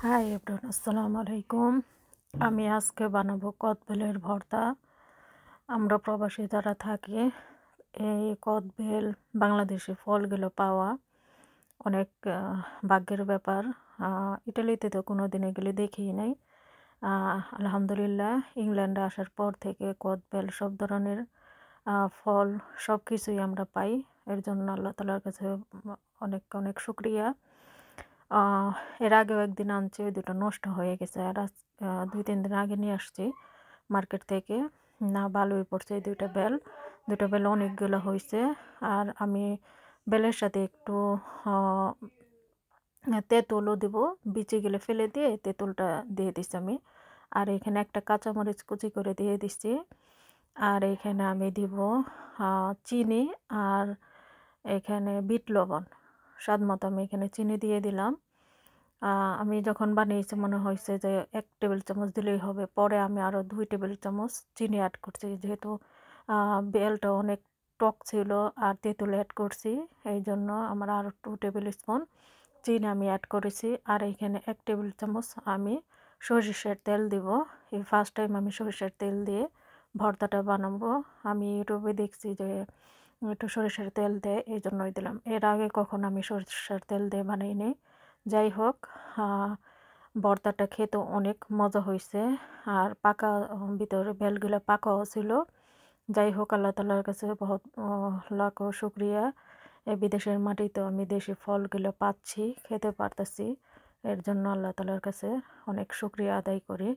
Hi everyone, আসসালামু আলাইকুম। আমি আজকে বানাবো কদবেলের ভর্তা। আমরা প্রবাসী যারা থাকি, এই কদবেল বাংলাদেশি ফলগুলো পাওয়া অনেক ভাগ্যের ব্যাপার। ইটালিতে তো কোনো দিন এগুলি দেখিই নাই। আলহামদুলিল্লাহ, ইংল্যান্ডে আসার পর থেকে কদবেল সব ধরনের ফল সব কিছুই আমরা পাই। এর জন্য আল্লাহ তাআলার কাছে অনেক অনেক শুকরিয়া। এর আগেও একদিন আনছি, ওই দুটো নষ্ট হয়ে গেছে। আর 2-3 দিন আগে নিয়ে আসছি মার্কেট থেকে। না, ভালোই পড়ছে এই দুটো বেল অনেকগুলো হয়েছে। আর আমি বেলের সাথে একটু আহ, তেঁতুলও দিব, বিচি গেলে ফেলে দিয়ে তেঁতুলটা দিয়ে দিচ্ছি আমি। আর এখানে একটা কাঁচামরিচ কুচি করে দিয়ে দিচ্ছি। আর এখানে আমি দিব চিনি, আর এখানে বিট লবণ স্বাদ মতো আমি এখানে চিনি দিয়ে দিলাম। আমি যখন বানিয়েছি মনে হয়েছে যে 1 টেবিল চামচ দিলেই হবে। পরে আমি আরও 2 টেবিল চামচ চিনি অ্যাড করছি, যেহেতু বেলটা অনেক টক ছিল আর তেঁতুল অ্যাড করছি। এই জন্য আমার আরও 2 টেবিল স্পুন চিনি আমি অ্যাড করেছি। আর এখানে 1 টেবিল চামচ আমি সরিষার তেল দিব। এই ফার্স্ট টাইম আমি সরিষার তেল দিয়ে ভর্তাটা বানাবো। আমি ইউটিউবে দেখছি যে একটু সরিষার তেল দেয়, এই জন্যই দিলাম। এর আগে কখনো আমি সরিষার তেল দিয়ে বানাইনি। যাই হোক, ভর্তাটা খেতে অনেক মজা হয়েছে। আর পাকা ভিতরে বেলগুলো পাকাও ছিল। যাই হোক, আল্লাহ তাআলার কাছে বহুত লাখো শুকরিয়া। এই বিদেশের মাটিতেও আমি দেশি ফলগুলো পাচ্ছি, খেতে পারতেছি। এর জন্য আল্লাহ তাআলার কাছে অনেক শুকরিয়া আদায় করি।